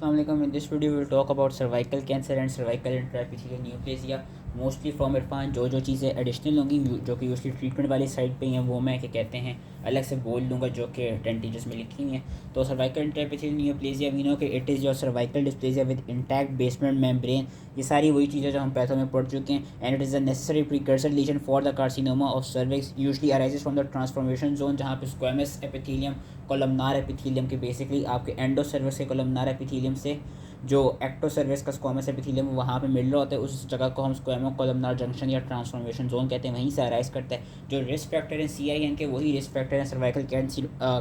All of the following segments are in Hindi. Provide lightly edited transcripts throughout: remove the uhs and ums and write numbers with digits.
Assalamu alaikum. In this video, we will talk about cervical cancer and cervical intraepithelial neoplasia. Mostly from Irfan जो चीज़ें एडिशनल होंगी जो कि यूजली ट्रीटमेंट वाली साइड पे हैं वो मैं क्या कहते हैं अलग से बोल लूँगा जो कि टेंटिजस में लिखी हुई हैं। तो cervical intraepithelial neoplasia we know कि it is your cervical dysplasia with intact basement membrane. ये सारी वही चीज़ें जो हम पैथो में पढ़ चुके हैं। And it is a necessary precursor lesion for the carcinoma of cervix usually arises from the transformation zone, जहाँ पे स्क्वेमस एपिथेलियम कोलमनार एपिथेलियम के बेसिकली आपके एंडो सर्विक्स के कोलमनार एपिथेलियम से जो एक्टो सर्विस का स्क्वामस एपिथेलियम वहाँ पे मिल रहा होता है, उस जगह को हम स्क्वामो कोलमनार जंक्शन या ट्रांसफॉर्मेशन जोन कहते हैं, वहीं से अराइज करता है। जो रिस्क फैक्टर हैं CIN के वही रिस्क फैक्टर हैं सर्वाइकल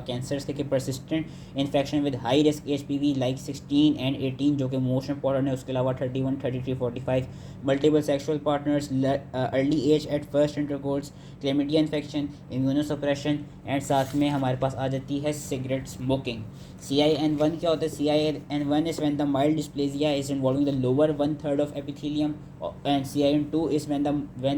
कैंसर्स के persistent infection with high risk HPV like 16 and 18 जो कि मोस्ट इंपॉर्टेंट है। उसके अलावा 31, 33, 45 multiple sexual partners, early age at first intercourse, chlamydia infection, immunosuppression and साथ में हमारे पास आ जाती है सिगरेट स्मोकिंग। CIN1 क्या होता है? CIN1 is when the mild dysplasia is involving the lower 1/3 of epithelium, and CIN2 is when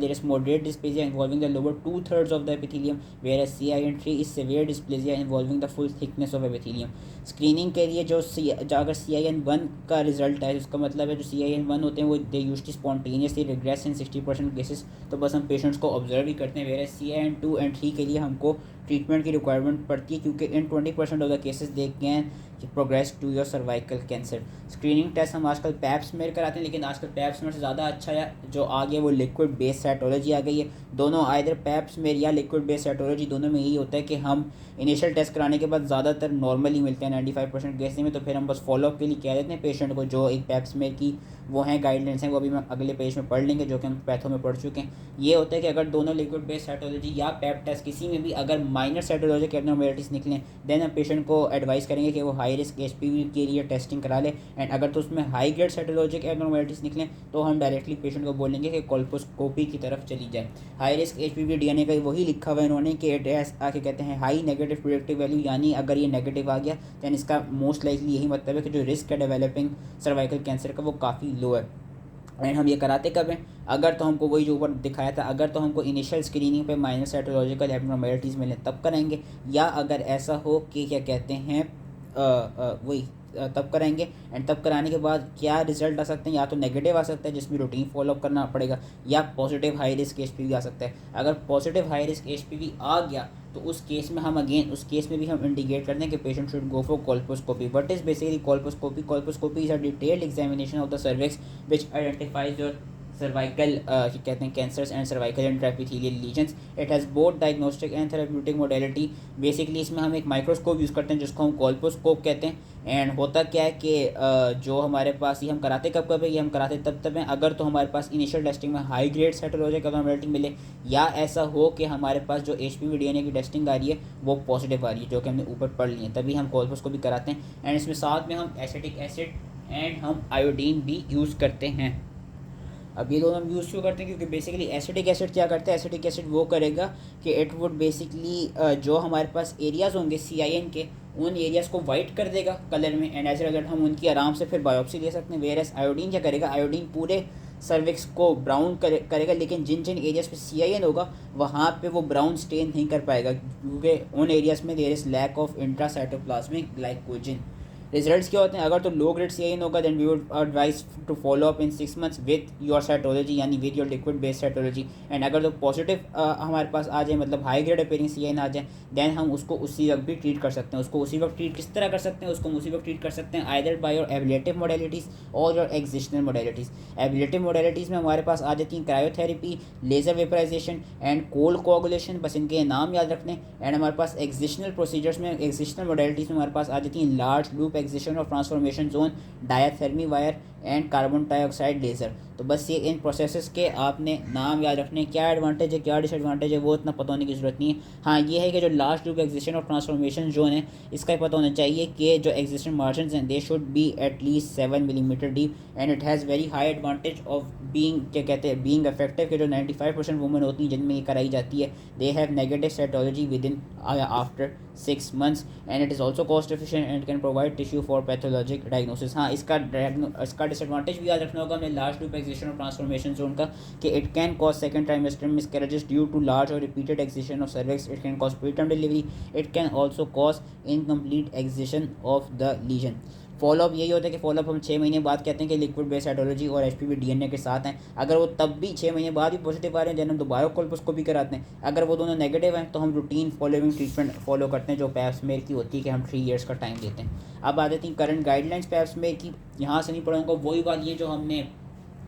there is moderate dysplasia involving the lower 2/3 of the epithelium, whereas CIN3 is severe dysplasia involving the full thickness of epithelium. Screening के लिए जो अगर CIN1 का रिजल्ट है उसका मतलब है जो CIN1 होते हैं वो they usually spontaneously regress in 60% cases, तो बस हम पेशेंट्स को ऑब्जर्व ही करते हैं। whereas CIN2 एंड 3 के लिए हमको ट्रीटमेंट की रिक्वायरमेंट पड़ती है क्योंकि इन 20% ऑफ द केसेस देख can progress to your cervical cancer. Screening test हम आजकल पैप स्मेयर कराते हैं, लेकिन आजकल पैप स्मेयर से ज़्यादा अच्छा है जो आ गया वो लिक्विड बेस्ड साइटोलॉजी आ गई है। दोनों आइदर पैप स्मेयर या लिक्विड बेस्ड साइटोलॉजी दोनों में यही होता है कि हम इनिशियल टेस्ट कराने के बाद ज़्यादातर नॉर्मली मिलते हैं 95% केस में, तो फिर हम बस फॉलोअप के लिए कह देते हैं पेशेंट को। जो एक पैप स्मेयर की वो हैं गाइडलाइंस हैं वो अभी हम अगले पेज में पढ़ लेंगे जो कि हम पैथो में पढ़ चुके हैं। ये होता है कि अगर दोनों लिक्विड बेस्ड साइटोलॉजी या पैप टेस्ट किसी में भी अगर माइनर साइटोलॉजिक एब्नॉर्मैलिटीज़ निकलें देन हम पेशेंट को एडवाइस करेंगे कि वो हाई रिस्क HPV के लिए टेस्टिंग करा ले। एंड अगर तो उसमें हाई ग्रेड साइटोलॉजिक एब्नॉर्मैलिटीज़ निकलें तो हम डायरेक्टली पेशेंट को बोलेंगे कि कोल्पोस्कोपी की तरफ चली जाए। हाई रिस्क HPV DNA का वही लिखा हुआ है इन्होंने कि इट हैज़ आके कहते हैं हाई नेगेटिव प्रेडिक्टिव वैल्यू, यानी अगर ये नेगेटिव आ गया दैन इसका मोस्ट लाइकली यही मतलब है कि जो रिस्क है डेवलपिंग सर्वाइकल कैंसर का वो काफ़ी लो है। एंड हम ये कराते कब हैं? अगर तो हमको वही जो ऊपर दिखाया था, अगर तो हमको इनिशियल स्क्रीनिंग पे माइनर साइटोलॉजिकल एब्नॉर्मैलिटीज़ मिलें तब करेंगे, या अगर ऐसा हो कि क्या कहते हैं वही तब कराएंगे। एंड तब कराने के बाद क्या रिजल्ट आ सकते हैं? या तो नेगेटिव आ सकता है जिसमें रूटीन फॉलोअप करना पड़ेगा, या पॉजिटिव हाई रिस्क HPV आ सकता है। अगर पॉजिटिव हाई रिस्क HPV आ गया तो उस केस में हम उस केस में भी हम इंडिकेट करते हैं कि patient should go for colposcopy. What is basically colposcopy? Colposcopy is a detailed examination of the cervix which identifies your cervical कहते हैं cancers and cervical intraepithelial lesions. It has both diagnostic and therapeutic modality. Basically इसमें हम एक माइक्रोस्कोप यूज़ करते हैं जिसको हम कोल्पोस्कोप कहते हैं। एंड होता क्या है कि जो हमारे पास ये हम कराते कब है? ये हम कराते तब हैं अगर तो हमारे पास इनिशियल टेस्टिंग में हाई ग्रेड साइटोलॉजिक एब्नॉर्मैलिटी मिले, या ऐसा हो कि हमारे पास जो HPV DNA की टेस्टिंग आ रही है वो पॉजिटिव आ रही है जो कि हमने ऊपर पढ़ ली है, तभी हम कोल्पोस्कोपी कराते हैं। एंड इसमें साथ में हम एसिटिक एसिड एंड हम आयोडीन भी यूज़ करते हैं। अब ये दोनों हम यूज़ क्यों करते हैं? क्योंकि बेसिकली एसिटिक एसिड क्या करता है? एसिटिक एसिड वो करेगा कि इट वुड बेसिकली जो हमारे पास एरियाज़ होंगे CIN के उन एरियाज़ को वाइट कर देगा कलर में, एंड एज ए रिजल्ट हम उनकी आराम से फिर बायोप्सी ले सकते हैं। वेयरएस आयोडीन क्या करेगा? आयोडीन पूरे सर्विक्स को ब्राउन करेगा, लेकिन जिन जिन एरियाज़ पे CIN होगा वहाँ पे वो ब्राउन स्टेन नहीं कर पाएगा क्योंकि उन एरियाज़ में there is lack of intracytoplasmic glycogen. Results क्या होते हैं? अगर तो लो ग्रेड CIN होगा then we would advise to follow up in 6 months with your cytology, यानी with your liquid based cytology. And अगर तो पॉजिटिव हमारे पास आ जाए, मतलब हाई ग्रेड अपेयरिंग CIN आ जाए, देन हम उसको उसी वक्त भी ट्रीट कर सकते हैं। उसको उसी वक्त ट्रीट किस तरह कर सकते हैं? उसको हम उसी वक्त ट्रीट कर सकते हैं either by your ablative modalities और your excisional modalities. Ablative modalities में हमारे पास आ जाती हैं cryotherapy, laser vaporisation and cold coagulation, बस इनके नाम याद रखने। एंड हमारे पास एक्जिस्टनल प्रोसीजर्स में, एक्जिस्टनल मोडेलिटीज़ में हमारे पास आ जाती हैं लार्ज लूप एक्जिस्टेंस और transformation zone, डायाथर्मी wire and carbon dioxide laser. तो बस ये इन प्रोसेसेस के आपने नाम याद रखने। क्या एडवांटेज है क्या डिसएडवांटेज है वो इतना पता होने की ज़रूरत नहीं है। हाँ ये है कि जो लास्ट लूप एक्जिस्टेंस और ट्रांसफॉर्मेशन जोन है इसका पता होना चाहिए कि जो एक्जिस्टेंस मार्जिन हैं they should be at least 7 millimetre deep, and it has very high advantage of being क्या कहते हैं बीइंग इफेक्टिव के जो 95% वुमेन होती हैं जिनमें ये कराई जाती है they have negative cytology within after 6 months, and it is also cost effective and can provide tissue for pathologic diagnosis. हाँ इसका डिसएडवांटेज भी याद रखना होगा हमने लार्ज लूप एक्जिस्टेंस और ट्रांसफॉर्मेशन जोन का कि it can cause second trimester miscarriages due to large और repeated excision of cervix, it can cause preterm delivery, it can also cause incomplete excision of the legion. Follow up यही होता है कि फॉलोअप हम 6 महीने बाद कहते हैं कि लिक्विड बेस्ड साइटोलॉजी और HPV DNA के साथ हैं। अगर वो तब भी 6 महीने बाद भी पॉजिटिव आ रहे हैं देन हम दोबारा कोल्पोस्कोपी कराते हैं। अगर वो दोनों नेगेटिव हैं तो हम रूटीन फॉलोइंग ट्रीटमेंट फॉलो करते हैं जो पैप स्मेयर की होती है कि हम 3 ईयर्स का टाइम देते हैं। अब आ जाती हैं करंट गाइडलाइंस पैप स्मेयर की। यहाँ से नहीं पढ़ूंगा, वही बात ये जो हमने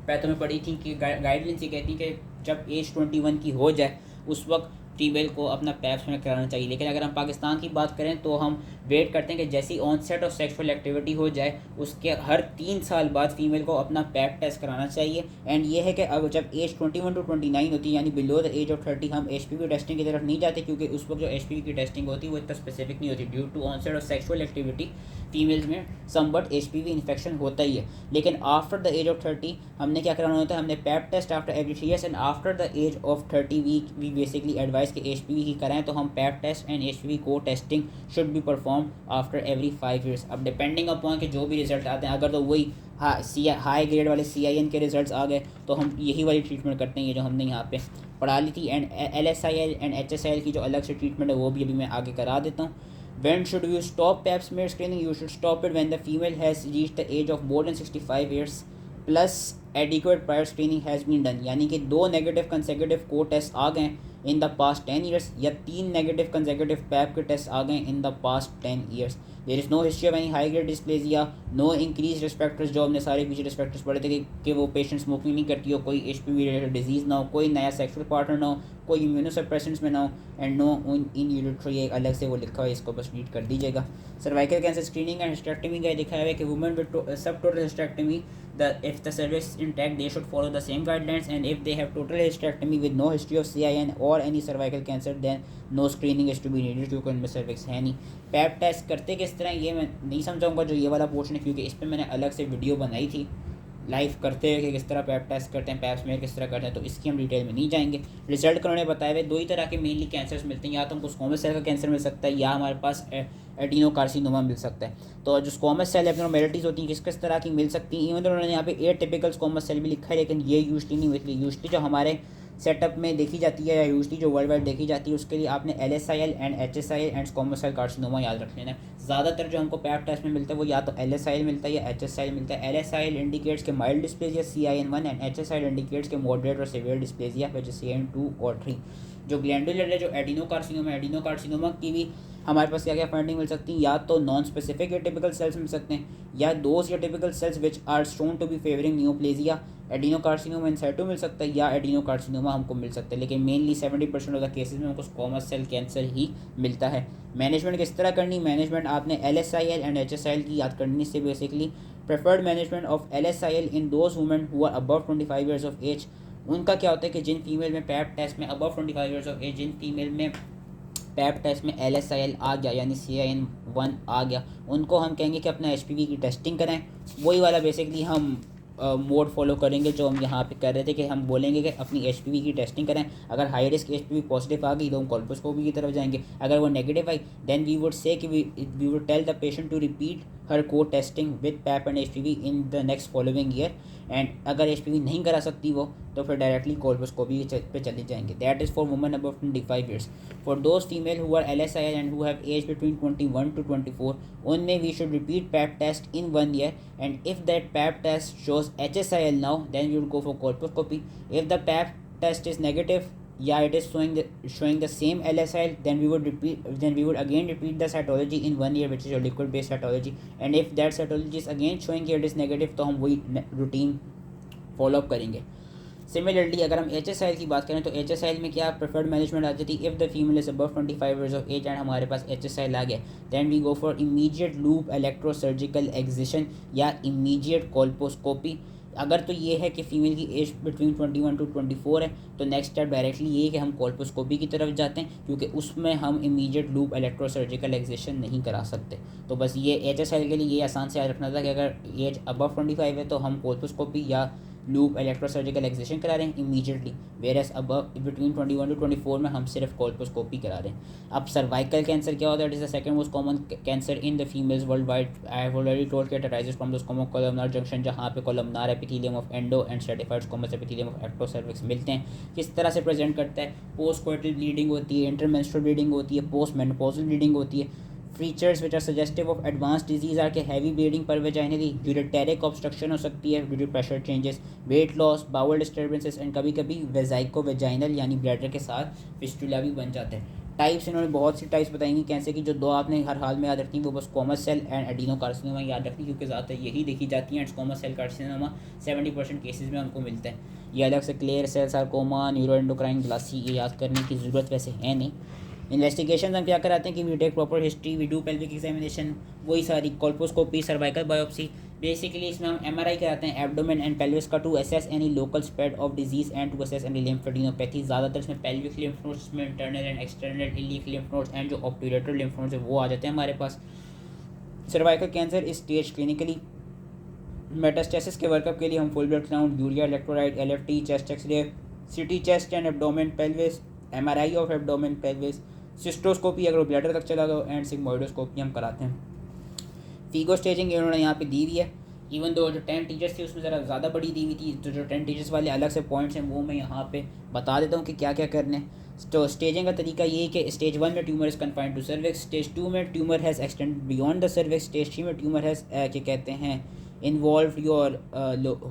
पैथो में पढ़ी थी कि गाइडलाइंस ये कहती है कि जब एज 21 की हो जाए उस वक्त फीमेल को अपना पैप स्मेयर कराना चाहिए। लेकिन अगर हम पाकिस्तान की बात करें तो हम वेट करते हैं कि जैसी ऑनसेट ऑफ सेक्सुअल एक्टिविटी हो जाए उसके हर 3 साल बाद फीमेल को अपना पैप टेस्ट कराना चाहिए। एंड ये है कि अब जब एज 21 to 29 होती है यानी बिलो द एज ऑफ 30 हम HPV टेस्टिंग की तरफ नहीं जाते, क्योंकि उस वक्त जो HPV की टेस्टिंग होती है वो इतना स्पेसिफिक नहीं होती। Due to onset of sexual activity females में समवट HPV इन्फेक्शन होता ही है। लेकिन आफ्टर द एज ऑफ 30 हमने क्या कराना होता है, हमने pap test after every 3 years and after the age of 30 we basically advise कि HPV की कराएं, तो हम पैप टेस्ट एंड HPV को testing should be perform after every 5 years. अब डिपेंडिंग अपॉन के जो भी रिजल्ट आते हैं, अगर तो वही हाई ग्रेड वाले CIN के रिजल्ट्स आ गए तो हम यही वाली ट्रीटमेंट करते हैं ये जो हमने यहाँ पे पढ़ा ली थी। एंड LSIL एंड HSIL की जो अलग से ट्रीटमेंट है वो भी अभी मैं आगे करा देता हूँ। When should you stop pap smear screening? You should stop it when the female has reached the age of more than 65 years plus adequate prior screening has been done। यानी कि 2 नेगेटिव कंसेक्यूटिव को टेस्ट आ गए इन द पास्ट 10 ईयर्स या 3 नेगेटिव कंसेक्यूटिव पैप के टेस्ट आ गए in the past 10 years. There is no history of any high grade dysplasia, no increase risk factors, जो हमने सारे पीछे रिस्पेक्टर्स पढ़े थे कि वो पेशेंट स्मोकिंग नहीं करती हो, कोई HPV रिलेटेड डिजीज़ ना हो, कोई नया सेक्सुअल पार्टनर ना हो, कोई इम्यूनोसप्रेसेंट्स में ना हो, एंड नो इन यूरिट्री एक अलग से वो लिखा हुआ है, इसको बस रीड कर दीजिएगा। Cervical cancer screening and hysterectomy का दिखाया हुआ है कि वुमेन विद सब total hysterectomy if the cervix is intact they should follow the same guidelines, and if they have total hysterectomy with no history of CIN or any cervical cancer then no screening is to be needed क्योंकि उनमें cervix है नहीं। पैप टेस्ट करते किस तरह ये मैं नहीं समझाऊंगा जो ये वाला पोर्शन है, क्योंकि इस पर मैंने अलग से वीडियो बनाई थी लाइव करते हुए कि किस तरह पैप टेस्ट करते हैं, पैप स्मेयर किस तरह करते हैं, तो इसकी हम डिटेल में नहीं जाएंगे। रिजल्ट का उन्होंने बताया हुए 2 ही तरह के मेनली कैंसर्स मिलते हैं, या तो हमको स्क्वामस सेल का कैंसर मिल सकता है या हमारे पास एडिनोकार्सिनोमा मिल सकता है। तो जो स्क्वामस सेल एब्नॉर्मेलिटीज़ होती हैं किस किस तरह की मिल सकती हैं, इवन तो उन्होंने यहाँ पे एटिपिकल स्क्वामस सेल भी लिखा है, लेकिन ये यूजली नहीं मिलती। यूजली जो हमारे सेटअप में देखी जाती है या यूजली जो वर्ल्ड वाइड देखी जाती है उसके लिए आपने LSIL and HSIL and squamous cell carcinoma याद रख लेना है। ज़्यादातर जो हमको पैप टेस्ट में मिलता है वो या तो LSIL मिलता है या HSIL मिलता है। LSIL इंडिकेट्स के mild dysplasia CIN1 and HSIL indicates के मॉडरेट और severe dysplasia which is CIN2 और 3। जो ग्लैंडुलर है जो एडिनोकार्सिनोमा की भी हमारे पास क्या क्या फाइंडिंग मिल सकती है, या तो नॉन स्पेसिफिक एटिपिकल सेल्स मिल सकते हैं या those atypical cells which are shown to be favouring neoplasia. Adenocarcinoma in situ मिल सकता है या एडिनोकार्सिनोमा हमको मिल सकता है, लेकिन मेनली 70% ऑफ द केसेस में हमको स्क्वामस सेल कैंसर ही मिलता है। मैनेजमेंट किस तरह करनी, मैनेजमेंट आपने LSIL एंड HSIL की याद करनी से basically preferred management of LSIL in those women who are above 25 years of age. उनका क्या होता है कि जिन फीमेल में पैप टेस्ट में अबव 25 ईयर्स ऑफ एज, जिन फीमेल में पैप टेस्ट में LSIL आ गया यानी CIN1 आ गया, उनको हम कहेंगे कि अपना HPV की टेस्टिंग करें। वही वाला बेसिकली हम मोड फॉलो करेंगे जो हम यहाँ पे कर रहे थे कि हम बोलेंगे कि अपनी HPV की टेस्टिंग करें। अगर हाई रिस्क HPV पॉजिटिव आ गई तो हम कोल्पोस्कोपी की तरफ जाएंगे। अगर वो नेगेटिव आई then we would say that we would tell the patient to repeat her co testing with pap and HPV in the next following year. And अगर HPV नहीं करा सकती वो तो फिर डायरेक्टली कोल्पोस्कोपी पे चले जाएंगे। That is for women above 25 years. For those female who are LSIL and who have age between 21 to 24 उनमें we should repeat pap test in 1 year, and if that pap test shows HSIL now then we would go for colposcopy. If the pap test is negative, yeah, it is showing the same LSIL, then we would again repeat the cytology in 1 year, which is your liquid based cytology. And if that cytology is again showing here it is negative तो हम वही रूटीन फॉलो अप करेंगे। सिमिलरली अगर हम HSIL की बात करें तो HSIL में क्या प्रेफर्ड मैनेजमेंट आ जाती है, if the female is above 25 years of age and हमारे पास HSIL आ गया then we go for immediate loop electrosurgical excision या इमीडिएट कोल्पोस्कोपी। अगर तो ये है कि फ़ीमेल की एज बिटवीन 21 to 24 है तो नेक्स्ट स्टेप डायरेक्टली ये है कि हम कोल्पोस्कोपी की तरफ जाते हैं, क्योंकि उसमें हम इमीडिएट लूप इलेक्ट्रोसर्जिकल एक्जिशन नहीं करा सकते। तो बस ये HSIL के लिए ये आसान से याद रखना था कि अगर एज अबव 25 है तो हम कोल्पोस्कोपी या लूप इलेक्ट्रोसर्जिकल एक्जिशन करा रहे हैं immediately, whereas above between 21 to 24 में हम सिर्फ कोल्पोस्कोपी करा रहे हैं। अब सर्वाइकल कैंसर क्या होता है, it is the second most common cancer in the females world wide. I have already told कि it arises from the squamo columnar junction, जहाँ पे columnar epithelium of endo and stratified squamous epithelium of ectocervix मिलते हैं। किस तरह से प्रेजेंट करता है, पोस्ट कोइटल ब्लीडिंग होती है, इंटरमेंस्ट्रुअल ब्लीडिंग होती है, पोस्ट मेनोपॉजल ब्लीडिंग होती है, features which are suggestive of advance disease are के heavy bleeding per vaginally, ureteric obstruction हो सकती है due to pressure changes, weight loss, bowel disturbances and कभी कभी वेजाइको वेजाइनल यानी ब्लैडर के साथ फिस्टुला भी बन जाते हैं। टाइप्स इन्होंने बहुत सी टाइप्स बताएंगी कैंसर की, जो दो आपने हर हाल में याद रखनी वो बस स्क्वामस सेल एंड एडिनोकार्सिनोमा याद रखनी, क्योंकि ज़्यादातर यही देखी जाती है and squamous cell carcinoma 70% cases में उनको मिलता है। ये अलग से clear cell sarcoma, neuroendocrine glassy, ये याद करने की ज़रूरत वैसे है नहीं। इन्वेस्टिगेशन हम क्या कराते हैं कि we take proper history, we do pelvic examination, वही सारी कोल्पोस्कोपी, सर्वाइकल बायोप्सी। बेसिकली इसमें हम एमआरआई कराते हैं एब्डोमेन एंड पेल्विस का, to assess any local spread of disease and to assess any lymphadenopathy. ज़्यादातर इसमें पेल्विक लिम्फ नोड्स में internal and external iliac lymph nodes and जो ऑब्ट्यूरेटर लिम्फ नोड्स है वो आ जाते हैं हमारे पास। सर्वाइकल कैंसर इस स्टेज क्लिनिकली मेटास्टेसिस के वर्कअप के लिए हम full blood count, urea electrolyte, LFT, chest x-ray, CT chest and abdomen pelvis, MRI of abdomen pelvis, cystoscopy अगर वो ब्लैडर तक चला गया, एंड सिग्मोइडोस्कोपी हम कराते हैं। फीगो स्टेजिंग इन्होंने यहाँ पे दी हुई है, इवन दो जो 10 टीचर्स थी उसमें ज़रा ज़्यादा बड़ी दी हुई थी, तो जो 10 टीचर्स वाले अलग से पॉइंट्स हैं वो मैं यहाँ पे बता देता हूँ कि क्या क्या करने। तो स्टेजिंग का तरीका ये है कि स्टेज 1 में tumour is confined to cervix, stage 2 में tumour has extend beyond the cervix, stage 3 में ट्यूमर हैज़ क्या कहते हैं involve your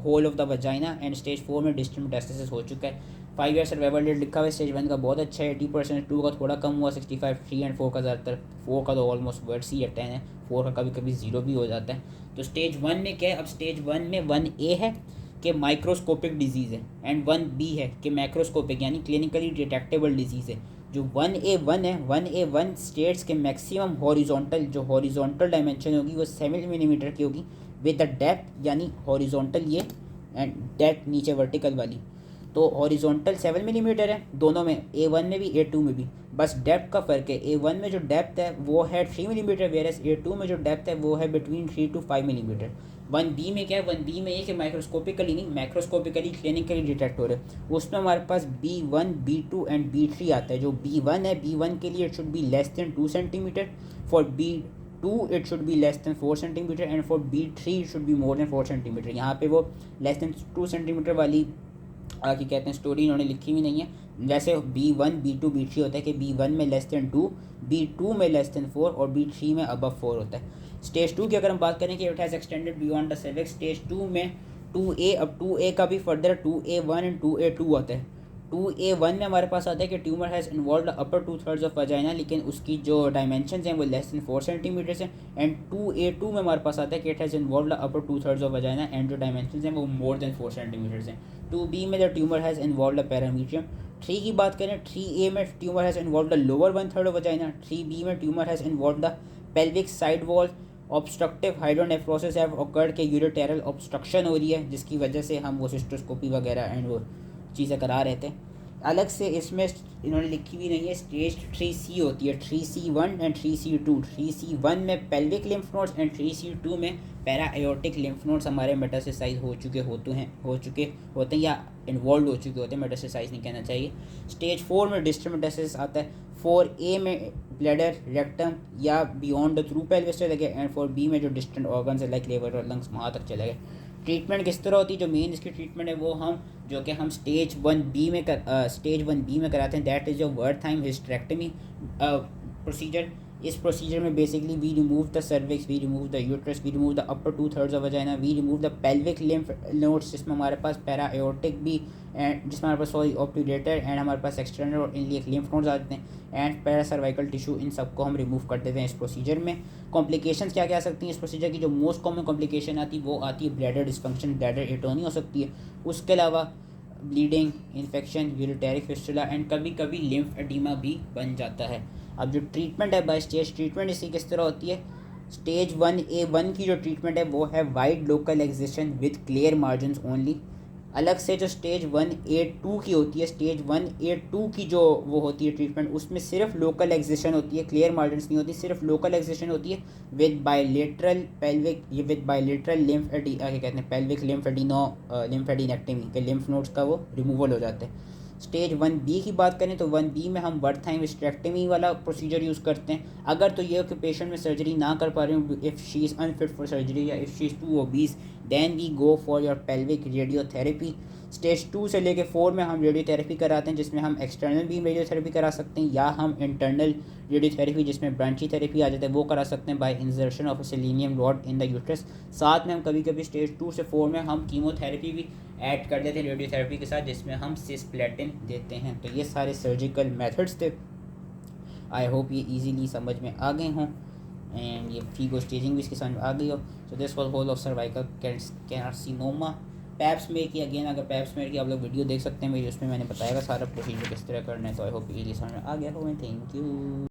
whole of the vagina, and stage 4 में डिस्टेंट मेटास्टेसिस हो चुका है। 5 ईयर सर्वाइवल रेट लिखा हुआ है स्टेज 1 का बहुत अच्छा है 80%, 2 का थोड़ा कम हुआ 65, 3 एंड 4 का ज़्यादातर, 4 का तो ऑलमोस्ट वर्स ही है 10 है, 4 का कभी कभी 0 भी हो जाता है। तो स्टेज 1 में क्या है, अब स्टेज 1 में 1A है कि माइक्रोस्कोपिक डिजीज़ है, एंड 1B है कि मैक्रोस्कोपिक यानी क्लिनिकली डिटेक्टेबल डिजीज़ है। जो 1A1 है, 1A1 स्टेट्स के मैक्सिमम हॉरिजॉन्टल, जो हॉरिजॉन्टल डायमेंशन होगी वो 7 मिलीमीटर की होगी, विद द डेप्थ यानी हॉरिजॉन्टल ये एंड डेप्थ नीचे वर्टिकल वाली, तो हॉरिजॉन्टल 7 मिलीमीटर है दोनों में, A1 में भी A2 में भी, बस डेप्थ का फ़र्क है। A1 में जो डेप्थ है वो है 3 मिलीमीटर, वेयरएस A2 में जो डेप्थ है वो है बिटवीन 3 to 5 मिलीमीटर। 1B में क्या है, 1B में ये कि माइक्रोस्कोपिकली नहीं मैक्रोस्कोपिकली क्लिनिकली डिटेक्ट हो रहे हैं, उसमें हमारे पास B1, B2 एंड B3 आता है। जो B1 है, B1 के लिए it should be less than 2 centimetre, for B2 it should be less than 4 centimetre, and for B3 it should be more than 4 centimetre. यहाँ पे वो लेस देन 2 सेंटीमीटर वाली क्या कहते हैं स्टोरी इन्होंने लिखी हुई नहीं है। जैसे B1, B2, B3 होता है कि B1 में लेस देन 2, B2 में लेस देन 4 और B3 में अबव 4 होता है। स्टेज 2 की अगर हम बात करें कि it has extended beyond the cervix, stage 2 में 2A, अब 2A का भी फर्दर 2A1 एंड 2A2 आता है। 2A1 में हमारे पास आता है कि tumour has involve upper 2/3 of vagina, लेकिन उसकी जो डायमेंशन हैं वो लेस देन 4 सेंटीमीटर हैं, एंड 2A2 में हमारे पास आता है कि it has involve upper 2/3 of vagina and जो डायमेंशन हैं वो मोर देन 4 सेंटीमीटर हैं। 2B में the tumour has involve the parametrium. 3 की बात करें, 3A में tumour has involve the lower 1/3 of vagina, 3B में tumour has involve the pelvic side wall, obstructive hydronephrosis have awkward के यूरेटेरल ऑब्स्ट्रक्शन हो रही है जिसकी वजह से हम वो सिस्टोस्कोपी वगैरह एंड वो चीज़ें करा रहे थे। अलग से इसमें इन्होंने लिखी हुई नहीं है, स्टेज 3C होती है, 3C1 एंड 3C2। 3C1 में pelvic lymph nodes and 3C2 में पैरा एयोर्टिक लिम्फ नोड्स हमारे मेटास्टेसाइज हो चुके होते हैं या इन्वॉल्व हो चुके होते हैं, मेटास्टेसाइज नहीं कहना चाहिए। स्टेज 4 में डिस्टेंट मेटास्टेसिस आता है, 4A में ब्लैडर, रेक्टम या बियॉन्ड द थ्रू पेल्विस चले गए, एंड 4B में जो डिस्टेंट ऑर्गन्स है लाइक लिवर और लंग्स वहाँ तक चले गए। ट्रीटमेंट किस तरह होती है, जो मेन इसकी ट्रीटमेंट है वो हम जो कि हम स्टेज 1B में कराते हैं, that is your Wertheim hysterectomy procedure. इस प्रोसीजर में basically we remove the cervix, we remove the uterus, we remove the upper 2/3 of vagina, we remove the pelvic lymph nodes जिसमें हमारे पास पैरा एयोर्टिक भी एंड जिसमें हमारे पास ऑब्ट्यूरेटर एंड हमारे पास एक्सटर्नल और इलियक लिम्फ नोड्स आते हैं, एंड पैरा सर्वाइकल टिश्यू, इन सबको हम रिमूव कर देते हैं इस प्रोसीजर में। कॉम्प्लिकेशंस क्या क्या आ सकती हैं इस प्रोसीजर की, जो मोस्ट कॉमन कॉम्प्लिकेशन आती है वो आती है ब्लैडर डिस्फंक्शन, ब्लैडर एटोनी हो सकती है, उसके अलावा ब्लीडिंग, इन्फेक्शन, यूरेटेरिक फिस्टुला एंड कभी कभी लिम्फ एडिमा भी बन जाता है। अब जो ट्रीटमेंट है बाय स्टेज ट्रीटमेंट इसकी किस तरह होती है, स्टेज 1A1 की जो ट्रीटमेंट है वो है wide local excision with clear margin only. अलग से जो स्टेज 1A2 की होती है, स्टेज 1A2 की जो वो होती है ट्रीटमेंट, उसमें सिर्फ लोकल एक्सिशन होती है, क्लियर मार्जिन्स नहीं होती, सिर्फ लोकल एक्सिशन होती है विद बायलेटरल पेल्विक, ये विद बायलेटरल लिम्फ क्या कहते हैं पेल्विक लिम्फेडिनेक्टमी के लिम्फ नोड्स का वो रिमूवल हो जाता है। स्टेज 1B की बात करें तो 1B में हम बर्थाइम हिस्टेरेक्टमी वाला प्रोसीजर यूज़ करते हैं। अगर तो ये कि पेशेंट में सर्जरी ना कर पा रहे हो, if she is unfit for surgery या if she is too obese, then we go for your pelvic radiotherapy. Stage 2 से लेके 4 में हम रेडियोथेरेपी कराते हैं, जिसमें हम एक्सटर्नल बीम रेडियोथेरेपी करा सकते हैं, या हम इंटरनल रेडियोथेरेपी जिसमें ब्रांची थेरेपी आ जाता है वो करा सकते हैं by insertion of selenium rod in the uterus. साथ में हम कभी कभी स्टेज 2 से 4 में हम कीमोथेरेपी भी ऐड कर देते हैं रेडियोथेरेपी के साथ, जिसमें हम सिस्प्लेटिन देते हैं। तो ये सारे सर्जिकल मेथड्स थे। आई होप ये इजीली समझ में आ गए हों एंड ये फीगो स्टेजिंग भी इसकी समझ में आ गई हो। So this was whole of cervical carcinoma. Pap smear की अगेन, अगर पैप स्मेयर की आप लोग वीडियो देख सकते हैं मेरी, उसमें मैंने बताया सारा प्रोसीजर किस तरह करना है। तो आई होप इजीली समझ में आ गया हो। Thank you.